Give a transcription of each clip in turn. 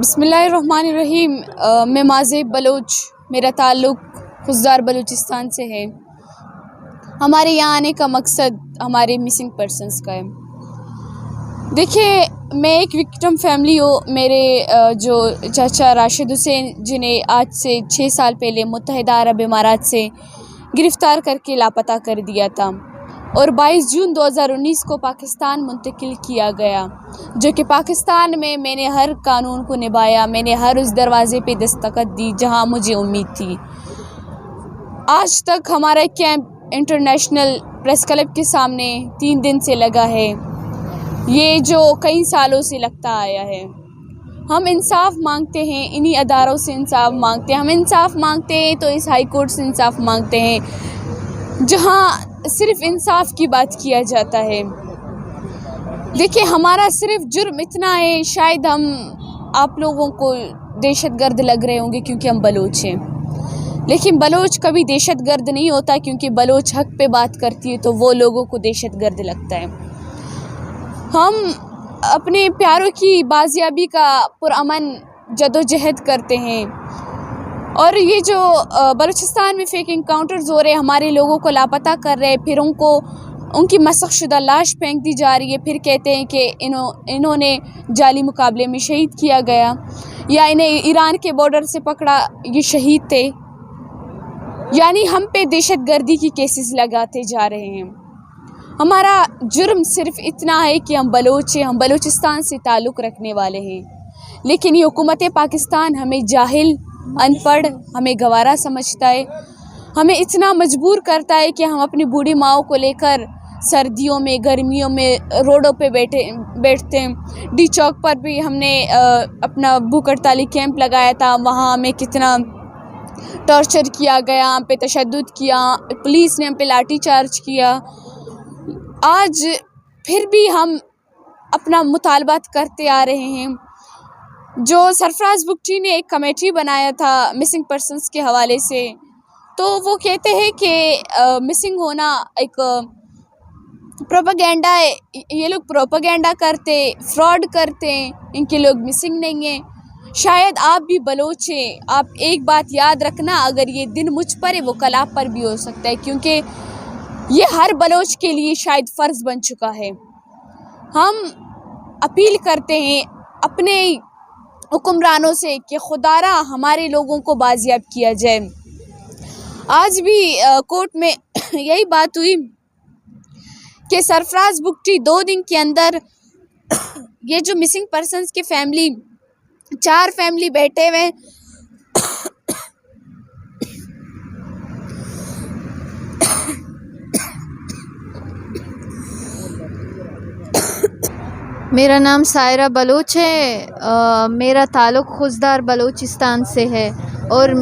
बिस्मिल्लाहिर्रहमानिर्रहीम। मैं माज़ेब बलोच, मेरा ताल्लुक़ खुजदार बलूचिस्तान से है। हमारे यहाँ आने का मकसद हमारे मिसिंग पर्सन्स का है। देखिए, मैं एक विक्टिम फैमिली हूँ। मेरे जो चाचा राशिद हुसैन, जिन्हें आज से 6 साल पहले मुत्तहिदा अरब इमारात से गिरफ़्तार करके लापता कर दिया था और 22 जून 2019 को पाकिस्तान मुंतकिल किया गया, जो कि पाकिस्तान में मैंने हर कानून को निभाया। मैंने हर उस दरवाज़े पे दस्तखत दी जहां मुझे उम्मीद थी। आज तक हमारा कैंप इंटरनेशनल प्रेस क्लब के सामने 3 दिन से लगा है, ये जो कई सालों से लगता आया है। हम इंसाफ मांगते हैं, इन्हीं अदारों से इंसाफ मांगते हैं। हम इंसाफ मांगते हैं तो इस हाई कोर्ट से इंसाफ मांगते हैं, जहां सिर्फ इंसाफ की बात किया जाता है। देखिए, हमारा सिर्फ जुर्म इतना है, शायद हम आप लोगों को दहशतगर्द लग रहे होंगे क्योंकि हम बलोच हैं, लेकिन बलोच कभी दहशतगर्द नहीं होता, क्योंकि बलोच हक पे बात करती है तो वो लोगों को दहशतगर्द लगता है। हम अपने प्यारों की बाजियाबी का पुरअमन जदोजहद करते हैं, और ये जो बलूचिस्तान में फेक इनकाउंटर्स हो रहे हैं, हमारे लोगों को लापता कर रहे हैं, फिर उनकी मसख़शुदा लाश फेंक दी जा रही है, फिर कहते हैं कि इन्होंने जाली मुकाबले में शहीद किया गया, या इन्हें ईरान के बॉर्डर से पकड़ा, ये शहीद थे। यानी हम पे दहशतगर्दी की केसेस लगाते जा रहे हैं। हमारा जुर्म सिर्फ इतना है कि हम बलोच हैं, हम बलूचिस्तान से ताल्लुक़ रखने वाले हैं, लेकिन ये हुकूमत पाकिस्तान हमें जाहिल, अनपढ़, हमें गवारा समझता है। हमें इतना मजबूर करता है कि हम अपनी बूढ़ी माओं को लेकर सर्दियों में, गर्मियों में रोडों पे बैठते हैं। डी चौक पर भी हमने अपना भूख हड़ताली कैंप लगाया था, वहाँ हमें कितना टॉर्चर किया गया, हम पे तशद्दुद किया, पुलिस ने हम पे लाठी चार्ज किया। आज फिर भी हम अपना मुतालबात करते आ रहे हैं। जो सरफराज बुगटी ने एक कमेटी बनाया था मिसिंग पर्सन्स के हवाले से, तो वो कहते हैं कि मिसिंग होना एक प्रोपेगेंडा है। ये लोग प्रोपेगेंडा करते, फ्रॉड करते हैं, इनके लोग मिसिंग नहीं हैं। शायद आप भी बलोच हैं। आप एक बात याद रखना, अगर ये दिन मुझ पर है वो कल आप पर भी हो सकता है, क्योंकि ये हर बलोच के लिए शायद फ़र्ज़ बन चुका है। हम अपील करते हैं अपने हुक्मरानों से कि खुदारा हमारे लोगों को बाजियाब किया जाए। आज भी कोर्ट में यही बात हुई कि सरफराज बुगटी 2 दिन के अंदर ये जो मिसिंग पर्सन्स की फैमिली, 4 फैमिली बैठे हुए हैं, मेरा नाम सायरा बलोच है। मेरा ताल्लुक़ खुजदार बलूचिस्तान से है और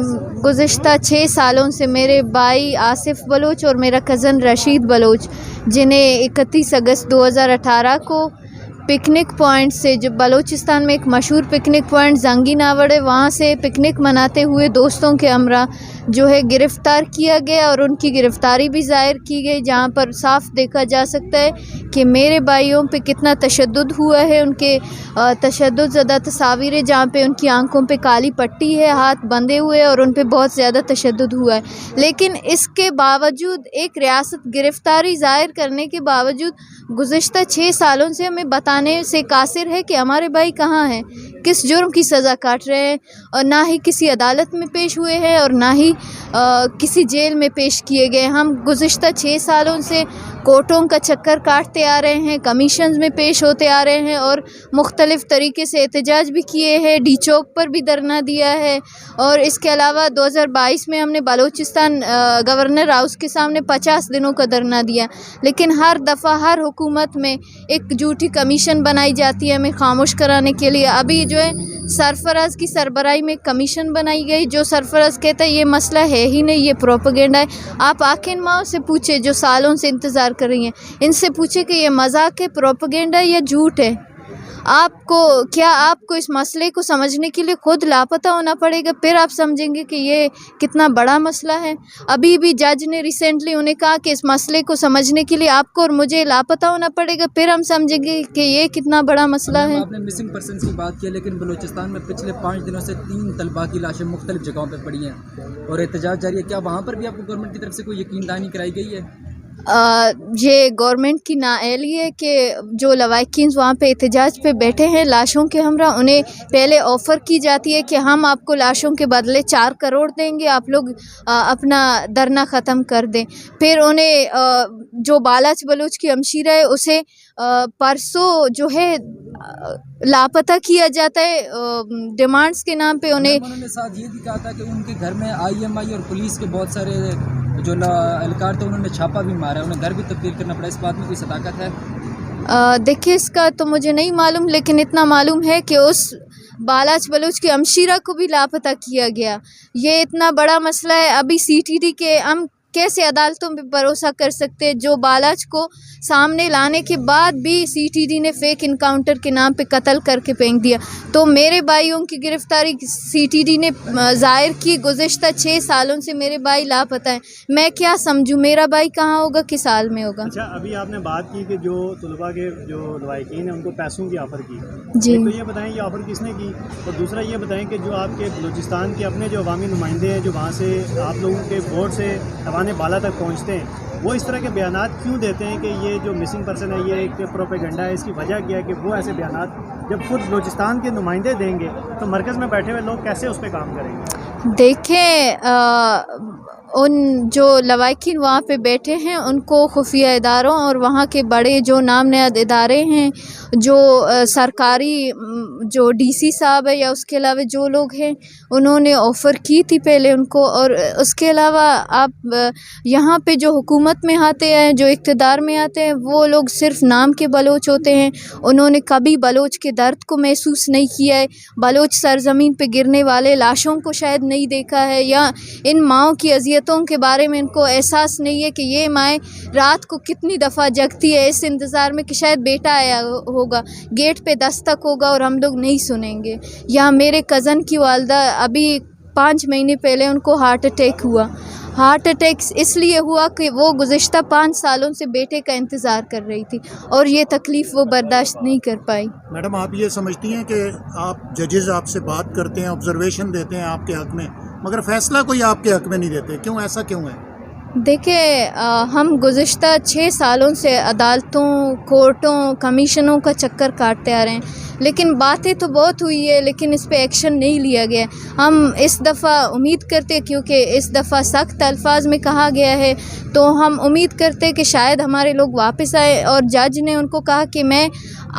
गुज़िश्ता 6 सालों से मेरे भाई आसिफ़ बलोच और मेरा कज़न रशीद बलोच, जिन्हें 31 अगस्त 2018 को पिकनिक पॉइंट से, जो बलूचिस्तान में एक मशहूर पिकनिक पॉइंट जंगी नावड़ है, वहाँ से पिकनिक मनाते हुए दोस्तों के हमरा जो है गिरफ़्तार किया गया और उनकी गिरफ़्तारी भी ज़ाहिर की गई, जहाँ पर साफ देखा जा सकता है कि मेरे भाइयों पे कितना तशद्दुद हुआ है। उनके तशद्दुद ज़्यादा तस्वीरें, जहाँ पे उनकी आंखों पे काली पट्टी है, हाथ बंधे हुए, और उन पे बहुत ज़्यादा तशद्दुद हुआ है। लेकिन इसके बावजूद, एक रियासत गिरफ़्तारी ज़ाहिर करने के बावजूद, गुज़िश्ता 6 सालों से हमें बताने से कासिर है कि हमारे भाई कहाँ हैं, किस जुर्म की सज़ा काट रहे हैं, और ना ही किसी अदालत में पेश हुए हैं और ना ही किसी जेल में पेश किए गए। हम गुज़िश्ता 6 सालों से कोर्टों का चक्कर काटते आ रहे हैं, कमीशंस में पेश होते आ रहे हैं और मुख्तलिफ़ तरीके से एहतजाज भी किए हैं, डी चौक पर भी धरना दिया है। और इसके अलावा 2022 में हमने बलूचिस्तान गवर्नर हाउस के सामने 50 दिनों का धरना दिया, लेकिन हर दफ़ा हर हुकूमत में एक झूठी कमीशन बनाई जाती है हमें खामोश कराने के लिए। अभी जो है सरफराज की सरबराही में कमीशन बनाई गई, जो सरफराज कहता है ये मसला है ही नहीं, ये प्रोपेगेंडा है। आप आखिर माओ से पूछे जो सालों से इंतज़ार कर रही हैं, इनसे पूछे कि ये मजाक है, प्रोपेगेंडा या झूठ है। आपको इस मसले को समझने के लिए खुद लापता होना पड़ेगा, फिर आप समझेंगे कि ये कितना बड़ा मसला है। अभी भी जज ने रिसेंटली उन्हें कहा कि इस मसले को समझने के लिए आपको और मुझे लापता होना पड़ेगा, फिर हम समझेंगे कि ये कितना बड़ा मसला है। आपने मिसिंग पर्सन की बात की, लेकिन बलूचिस्तान में पिछले 5 दिनों से 3 तलबा की लाशें मुख्तलिफ जगहों पर पड़ी हैं और एहतजाज जारी है। क्या वहाँ पर भी आपको गवर्नमेंट की तरफ से कोई यकीन दहानी कराई गई है? ये गवर्नमेंट की नाअहली है कि जो लवाकिन वहाँ पे एहतजाज पे बैठे हैं लाशों के हमरा, उन्हें पहले ऑफ़र की जाती है कि हम आपको लाशों के बदले 4 करोड़ देंगे, आप लोग अपना धरना ख़त्म कर दें। फिर उन्हें जो बालाच बलूच की हमशीरा है उसे परसों जो है लापता किया जाता है डिमांड्स के नाम पे। उन्होंने साथ ये भी कहा था कि उनके घर में IMI और पुलिस के बहुत सारे जो एहलकार थे उन्होंने छापा भी मारा, उन्हें घर भी तब्दील करना पड़ा। इस बात में कोई सदाकत है? देखिए, इसका तो मुझे नहीं मालूम, लेकिन इतना मालूम है कि उस बालाच बलूच की हमशीरा को भी लापता किया गया। ये इतना बड़ा मसला है। अभी CTD के हम कैसे अदालतों में भरोसा कर सकते हैं, जो बालाच को सामने लाने के बाद भी CTD ने फेक इनकाउंटर के नाम पे कत्ल करके फेंक दिया। तो मेरे भाइयों की गिरफ्तारी CTD ने ज़ाहिर की। गुज़िश्ता 6 सालों से मेरे भाई लापता है। मैं क्या समझूं, मेरा भाई कहाँ होगा, किस हाल में होगा। अच्छा, अभी आपने बात की कि जो तलबा के जो लवाकिन हैं उनको पैसों की ऑफ़र की जी, तो ये बताएं ये ऑफ़र किसने की, और दूसरा ये बताएं कि जो आपके बलूचिस्तान के अपने जो अवामी नुमाइंदे हैं जो वहाँ से आप लोगों के वोट से तवाने बाला तक पहुँचते हैं, वो इस तरह के बयानात क्यों देते हैं कि ये जो मिसिंग पर्सन है ये एक प्रोपेगेंडा है। इसकी वजह क्या है कि वो ऐसे बयानात जब खुद बलूचिस्तान के नुमाइंदे देंगे तो मरकज़ में बैठे हुए लोग कैसे उस पर काम करेंगे? देखें, उन जो लवाकिन वहाँ पे बैठे हैं उनको खुफिया इदारों और वहाँ के बड़े जो नामनहद इदारे हैं, जो सरकारी जो DC साहब है या उसके अलावा जो लोग हैं, उन्होंने ऑफ़र की थी पहले उनको। और उसके अलावा आप यहाँ पे जो हुकूमत में आते हैं, जो इक़्तिदार में आते हैं, वो लोग सिर्फ़ नाम के बलोच होते हैं। उन्होंने कभी बलोच के दर्द को महसूस नहीं किया है, बलोच सरज़मीन पे गिरने वाले लाशों को शायद नहीं देखा है, या इन माँओं की अज़ियतों के बारे में इनको एहसास नहीं है कि ये माएँ रात को कितनी दफ़ा जगती है इस इंतज़ार में कि शायद बेटा आया होगा, गेट पे दस्तक होगा और हम लोग नहीं सुनेंगे। या मेरे कज़न की वालदा अभी 5 महीने पहले उनको हार्ट अटैक हुआ। हार्ट अटैक इसलिए हुआ कि वो गुज़िश्ता 5 सालों से बेटे का इंतज़ार कर रही थी और ये तकलीफ़ वो बर्दाश्त नहीं कर पाई। मैडम, आप ये समझती हैं कि आप जजेज़ आपसे बात करते हैं, ऑब्जर्वेशन देते हैं आपके हक़ में, मगर फ़ैसला कोई आपके हक़ में नहीं देते, क्यों, ऐसा क्यों है? देखिए, हम गुज़िश्ता 6 सालों से अदालतों, कोर्टों, कमीशनों का चक्कर काटते आ रहे हैं, लेकिन बातें तो बहुत हुई है, लेकिन इस पे एक्शन नहीं लिया गया। हम इस दफ़ा उम्मीद करते हैं, क्योंकि इस दफ़ा सख्त अल्फाज में कहा गया है, तो हम उम्मीद करते हैं कि शायद हमारे लोग वापस आए। और जज ने उनको कहा कि मैं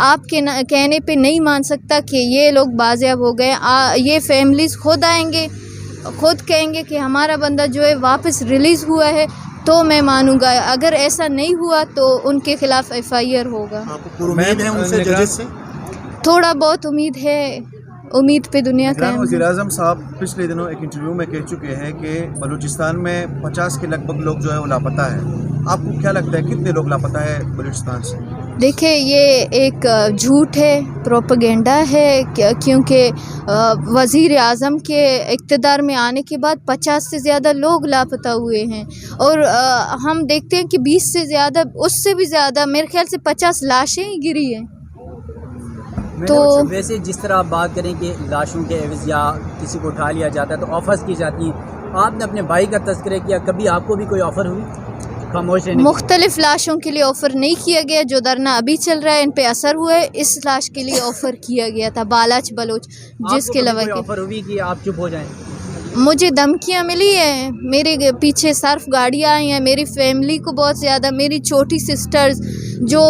आपके कहने पे नहीं मान सकता कि ये लोग बाज़ियाब हो गए। ये फैमिलीज़ खुद आएंगे, खुद कहेंगे कि हमारा बंदा जो है वापस रिलीज़ हुआ है, तो मैं मानूंगा। अगर ऐसा नहीं हुआ तो उनके खिलाफ FIR होगा। आपको उम्मीद है उनसे, जजेस से? थोड़ा बहुत उम्मीद है, उम्मीद पे दुनिया कायम है। वज़ीर-ए-आज़म साहब पिछले दिनों एक इंटरव्यू में कह चुके हैं कि बलूचिस्तान में 50 के लगभग लोग जो है वो लापता है। आपको क्या लगता है कितने लोग लापता है बलूचिस्तान से? देखिए, ये एक झूठ है, प्रोपेगेंडा है, क्योंकि वज़ीर आज़म के इक़्तिदार में आने के बाद 50 से ज़्यादा लोग लापता हुए हैं। और हम देखते हैं कि 20 से ज़्यादा, उससे भी ज़्यादा, मेरे ख्याल से 50 लाशें ही गिरी हैं। तो वैसे जिस तरह आप बात करें कि लाशों के एवज़ या किसी को उठा लिया जाता है तो ऑफ़र्स की जाती हैं, आपने अपने भाई का तज़किरा किया, कभी आपको भी कोई ऑफ़र हुई? खामोश है। मुख्तलिफ लाशों के लिए ऑफ़र नहीं किया गया, जो धरना अभी चल रहा है इन पे असर हुआ है। इस लाश के लिए ऑफ़र किया गया था, बालाच बलोच, जिसके अलावा ऑफ़र हुई कि आप चुप हो जाएं? मुझे धमकियाँ मिली हैं, मेरे पीछे सर्फ गाड़ियाँ आई हैं, मेरी फैमिली को बहुत ज़्यादा, मेरी छोटी सिस्टर्स जो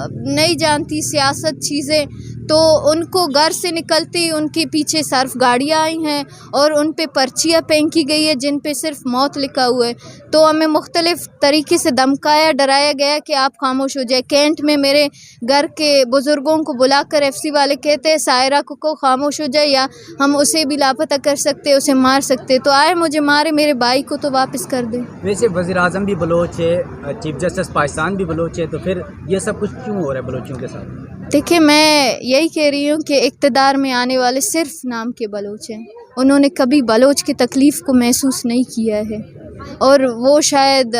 नहीं जानती सियासत चीज़ें, तो उनको घर से निकलते ही उनके पीछे सर्फ गाड़ियाँ आई हैं और उन पे पर्चियाँ फेंकी गई है जिन पे सिर्फ मौत लिखा हुआ है। तो हमें मुख्तलिफ़ तरीके से धमकाया, डराया गया कि आप खामोश हो जाए। कैंट में मेरे घर के बुज़ुर्गों को बुलाकर FC वाले कहते हैं सायरा को खामोश हो जाए या हम उसे भी लापता कर सकते, उसे मार सकते। तो आए मुझे मारे, मेरे भाई को तो वापस कर दें। वैसे वज़ीर-ए-आज़म भी बलोच है, चीफ जस्टिस पाकिस्तान भी बलोच है, तो फिर ये सब कुछ क्यों हो रहा है बलोचियों के साथ? देखिए, मैं यही कह रही हूँ कि इक़्तिदार में आने वाले सिर्फ नाम के बलोच हैं। उन्होंने कभी बलोच की तकलीफ़ को महसूस नहीं किया है और वो शायद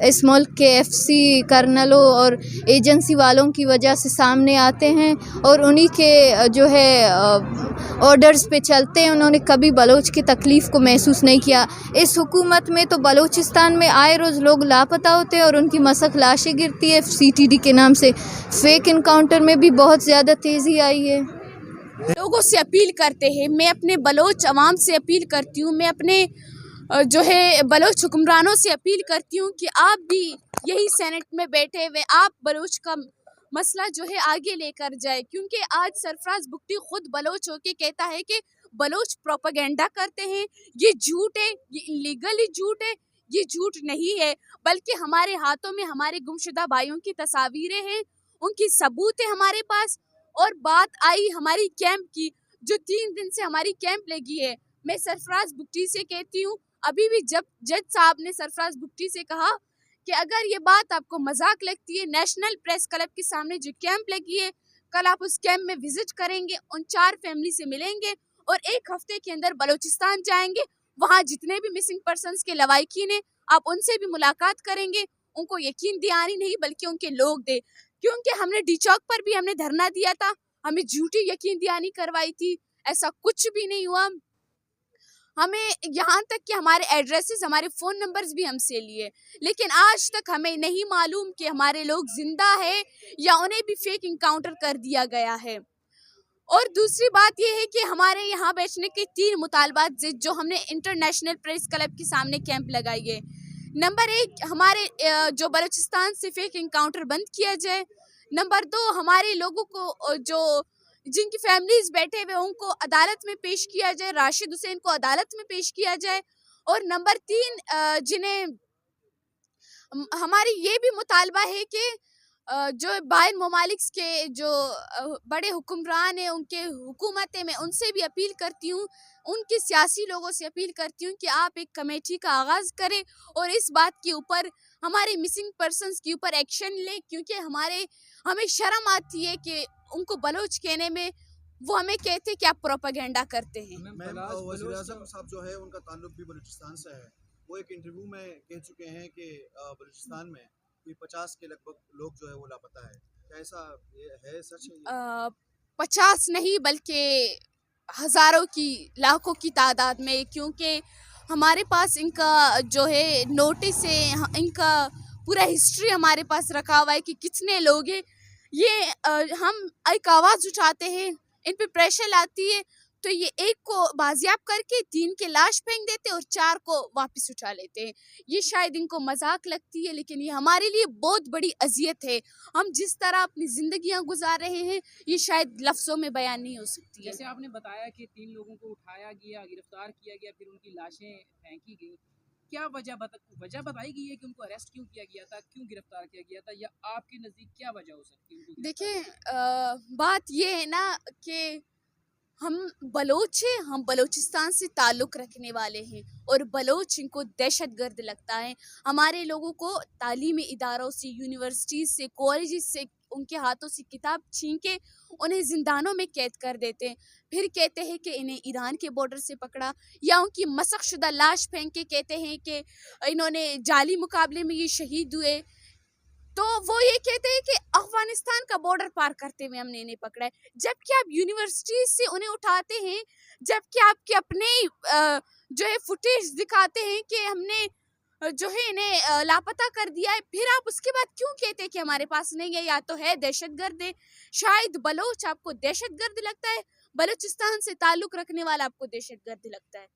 इस मुल्क के एफसी कर्नलों और एजेंसी वालों की वजह से सामने आते हैं और उन्हीं के जो है ऑर्डर्स पे चलते हैं। उन्होंने कभी बलोच की तकलीफ़ को महसूस नहीं किया। इस हुकूमत में तो बलोचिस्तान में आए रोज़ लोग लापता होते हैं और उनकी मसक लाशें गिरती है CTD के नाम से। फेक इनकाउंटर में भी बहुत ज़्यादा तेज़ी आई है। लोगों से अपील करते हैं, मैं अपने बलोच अवाम से अपील करती हूँ, मैं अपने जो है बलोच हुक्मरानों से अपील करती हूँ कि आप भी यही सेनेट में बैठे हुए आप बलोच का मसला जो है आगे लेकर जाए, क्योंकि आज सरफराज बुगटी खुद बलोच होके कहता है कि बलोच प्रोपेगेंडा करते हैं। ये झूठ है, ये इलीगली झूठ है, ये झूठ नहीं है, बल्कि हमारे हाथों में हमारे गुमशुदा भाइयों की तस्वीरें हैं, उनकी सबूत है हमारे पास। और बात आई हमारी कैंप की, जो 3 दिन से हमारी कैंप लगी है, मैं सरफराज बुगटी से कहती हूँ, अभी भी जब जज साहब ने सरफराज बुगटी से कहा कि अगर ये बात आपको मजाक लगती है, नेशनल प्रेस क्लब के सामने जो कैंप लगी है, कल आप उस कैंप में विजिट करेंगे, उन 4 फैमिली से मिलेंगे और 1 हफ्ते के अंदर बलूचिस्तान जाएंगे। वहाँ जितने भी मिसिंग पर्सन्स के लवाहिकीन हैं, आप उनसे भी मुलाकात करेंगे। उनको यकीन दिलानी नहीं बल्कि उनके लोग दे, क्योंकि हमने डी चौक पर भी हमने धरना दिया था, हमें झूठी यकीन दिलानी करवाई थी, ऐसा कुछ भी नहीं हुआ। हमें यहाँ तक कि हमारे एड्रेसेस, हमारे फ़ोन नंबर्स भी हमसे लिए, लेकिन आज तक हमें नहीं मालूम कि हमारे लोग ज़िंदा है या उन्हें भी फेक इनकाउंटर कर दिया गया है। और दूसरी बात यह है कि हमारे यहाँ बैठने के 3 मुतालबात जो हमने इंटरनेशनल प्रेस क्लब के सामने कैंप लगाई है। नंबर 1, हमारे जो बलूचिस्तान से फेक इनकाउंटर बंद किया जाए। नंबर 2, हमारे लोगों को जो जिनकी फैमिलीज बैठे हुए उनको अदालत में पेश किया जाए, राशिद हुसैन को अदालत में पेश किया जाए। और नंबर 3, जिन्हें हमारी ये भी मुतालबा है कि जो बाहर ममालिक के जो बड़े हुक्मरान हैं, उनके हुकूमतें में उनसे भी अपील करती हूँ, उनके सियासी लोगों से अपील करती हूँ कि आप एक कमेटी का आगाज़ करें और इस बात के ऊपर हमारे मिसिंग पर्सन्स के ऊपर एक्शन लें, क्योंकि हमें शर्म आती है कि उनको बलोच कहने में। वो हमें कहते कि आप प्रोपेगेंडा करते हैं। वज़ीर-ए-आज़म साहब जो है उनका ताल्लुक भी बलूचिस्तान से है। वो एक इंटरव्यू में कह चुके हैं कि बलूचिस्तान में कोई 50 के लगभग लोग जो है वो लापता है। क्या ऐसा ये है, सच है ये? 50 नहीं बल्कि हज़ारों की, लाखों की तादाद में, क्योंकि हमारे पास इनका जो है नोटिस है, इनका पूरा हिस्ट्री हमारे पास रखा हुआ है कि कितने लोग हैं। ये हम एक आवाज़ उठाते हैं, इन पे प्रेशर लाती है, तो ये 1 को बाजियाब करके 3 के लाश फेंक देते और 4 को वापस उठा लेते हैं। ये शायद इनको मजाक लगती है, लेकिन ये हमारे लिए बहुत बड़ी अजियत है। हम जिस तरह अपनी ज़िंदगियां गुजार रहे हैं, ये शायद लफ्ज़ों में बयान नहीं हो सकती है। जैसे आपने बताया कि 3 लोगों को उठाया गया, गिरफ्तार किया गया, फिर उनकी लाशें फेंकी गई, क्या वजह बताई गई है कि उनको अरेस्ट क्यों किया गया था, क्यों गिरफ्तार किया गया था, या आपके नज़दीक क्या वजह हो सकती है? देखिए, बात ये है ना कि हम बलोच हैं, हम बलोचिस्तान से ताल्लुक़ रखने वाले हैं और बलोच इनको दहशतगर्द लगता है। हमारे लोगों को तालीमी इदारों से, यूनिवर्सिटीज़ से, कॉलेज से उनके हाथों से किताब छीन के उन्हें ज़िंदानों में कैद कर देते हैं। फिर कहते हैं कि इन्हें ईरान के बॉर्डर से पकड़ा, या उनकी मसख़शुदा लाश फेंक के कहते हैं कि इन्होंने जाली मुकाबले में ये शहीद हुए। तो वो ये कहते हैं कि अफ़गानिस्तान का बॉर्डर पार करते हुए हमने इन्हें पकड़ा है, जबकि आप यूनिवर्सिटी से उन्हें उठाते हैं, जबकि आपके अपने जो है फुटेज दिखाते हैं कि हमने जो है इन्हें लापता कर दिया है। फिर आप उसके बाद क्यों कहते हैं कि हमारे पास नहीं है? या तो है दहशतगर्द है। शायद बलोच आपको दहशतगर्द लगता है, बलूचिस्तान से ताल्लुक़ रखने वाला आपको दहशतगर्द लगता है।